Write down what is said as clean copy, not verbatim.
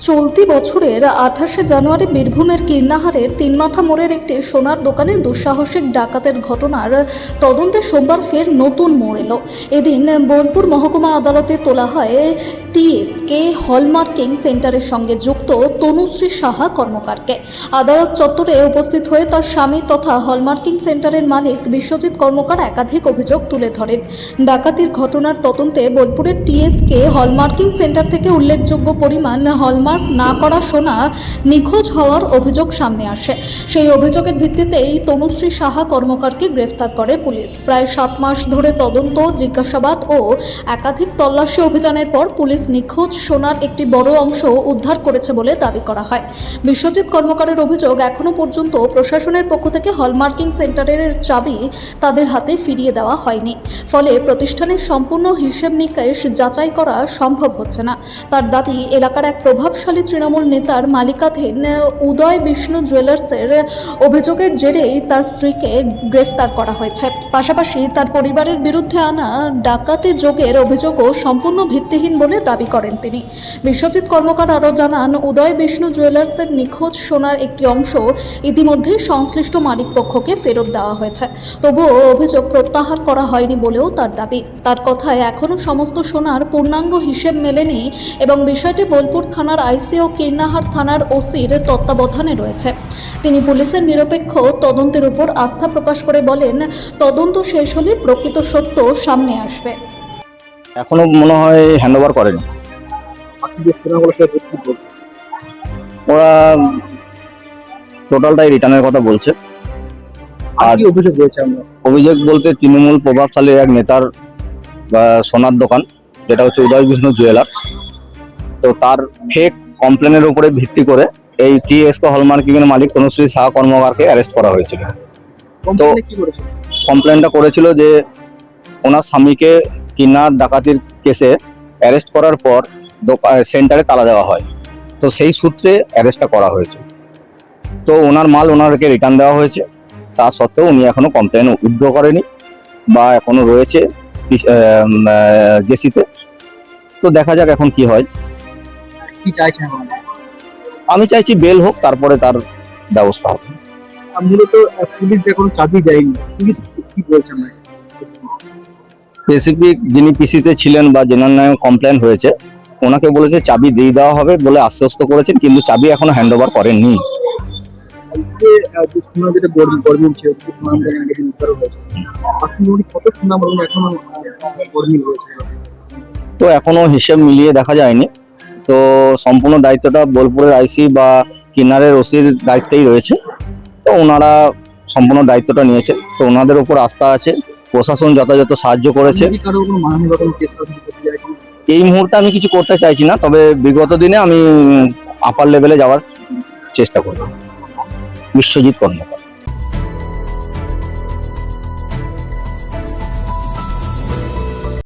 চলতি বছরের 28শে জানুয়ারি বীরভূমের কীর্ণাহারের তিনমাথা মোড়ের একটি সোনার দোকানে দুঃসাহসিক ডাকাতের ঘটনার তদন্তে সোমবার ফের নতুন মোড় এলো। এদিন বোলপুর মহকুমা আদালতে তোলা হয় টিএসকে হলমার্কিং সেন্টারের সঙ্গে যুক্ত তনুশ্রী সাহা কর্মকারকে। আদালত চত্বরে উপস্থিত হয়ে তার স্বামী তথা হলমার্কিং সেন্টারের মালিক বিশ্বজিৎ কর্মকার একাধিক অভিযোগ তুলে ধরেন। ডাকাতির ঘটনার তদন্তে বোলপুরের টিএসকে হলমার্কিং সেন্টার থেকে উল্লেখযোগ্য পরিমাণ হলমার্ক না করা সোনা নিখোঁজ হওয়ার অভিযোগ সামনে আসে। সেই অভিযোগের ভিত্তিতেই তনুশ্রী সাহা কর্মকারকে গ্রেফতার করে পুলিশ। প্রায় 7 মাস ধরে তদন্ত, জিজ্ঞাসাবাদ ও একাধিক তল্লাশি অভিযানের পর পুলিশ নিখোঁজ সোনার একটি বড় অংশ উদ্ধার করেছে বলে দাবি করা হয়। বিশ্বজিৎ কর্মকারের অভিযোগ, এখনো পর্যন্ত প্রশাসনের পক্ষ থেকে হলমার্কিং সেন্টারের চাবি তাদের হাতে ফিরিয়ে দেওয়া হয়নি। ফলে প্রতিষ্ঠানের সম্পূর্ণ হিসেব নিকেশ যাচাই করা সম্ভব হচ্ছে না। তার দাবি, এলাকার এক প্রভাবশালী তৃণমূল নেতার মালিকাধীন উদয় বিষ্ণু জুয়েলার্সের অভিযোগের জেরেই তার স্ত্রীকে গ্রেফতার করা হয়েছে। পাশাপাশি তার পরিবারের বিরুদ্ধে আনা ডাকাতি যোগের অভিযোগও সম্পূর্ণ ভিত্তিহীন বলে দাবি করেন তিনি। বিশ্বজিৎ কর্মকার আরও জানান, উদয় বিষ্ণু জুয়েলার্সের নিখোঁজ সোনার একটি অংশ ইতিমধ্যে সংশ্লিষ্ট মালিকপক্ষকে ফেরত দেওয়া হয়েছে। তবুও অভিযোগ প্রত্যাহার করা হয়নি বলেও তার দাবি। তার কথায়, এখনও সমস্ত সোনার পূর্ণাঙ্গ হিসেব মেলেনি এবং বিষয়টি বোলপুর থানার আইসি ও কীর্ণাহার থানার ওসির তত্ত্বাবধানে রয়েছে। তিনি পুলিশের নিরপেক্ষ তদন্তের উপর আস্থা প্রকাশ করে বলেন, তদন্ত শেষ হলে প্রকৃত সত্য সামনে আসবে। এখনো মনে হয় হ্যান্ডওভার করেনি। ওরা টোটালটাই রিটার্নের কথা বলছে। আর অভিযোগ বলতে তৃণমূল প্রভাবশালী এক নেতার সোনার দোকান, যেটা হচ্ছে উদয় বিষ্ণু জুয়েলার্স, তো তার ফেক কমপ্লেনের উপরে ভিত্তি করে এই টিএসকে হলমার্কিং এর মালিক তনুশ্রী সাহা কর্মকারকে অ্যারেস্ট করা হয়েছিল। তো কমপ্লেনটা করেছিল যে ওনার স্বামীকে কিডন্যাপ ডাকাতির কেসে অ্যারেস্ট করার পর সেন্টারে তালা দেওয়া হয়, তো সেই সূত্রে অ্যারেস্টটা করা হয়েছে। তো ওনার মাল ওনারকে রিটার্ন দেওয়া হয়েছে। তা সত্ত্বেও উনি এখনো কমপ্লেন উইথড্র করেনি বা এখনো রয়েছে জেসিতে। তো দেখা যাক এখন কি হয়। কি চাইছেন? আমি চাইছি বেল হোক, তারপরে তার ব্যবস্থা হবে। মূলত পুলিশ এখন চাবি দেয়নি, পুলিশ কি বলছেন? স্পেসিফিক যিনি পিসিতে ছিলেন বা যেনার নামে কমপ্লেন হয়েছে, ওনাকে বলেছে চাবি দিয়ে দেওয়া হবে বলে আশ্বস্ত করেছেন, কিন্তু চাবি এখনো হ্যান্ডওভার করেননি। তো এখনো হিসেব মিলিয়ে দেখা যায়নি। তো সম্পূর্ণ দায়িত্বটা বোলপুরের আইসি বা কিন্নারের ওসির দায়িত্বেই রয়েছে। তো ওনারা সম্পূর্ণ দায়িত্বটা নিয়েছে, তো ওনাদের উপর আস্থা আছে। প্রশাসন যথাযথ সাহায্য করেছে। এই মুহূর্তে আমি কিছু করতে চাইছি না, তবে বিগত দিনে আমি আপার লেভেলে যাওয়ার চেষ্টা করব। বিশ্বজিৎ কর্মকার।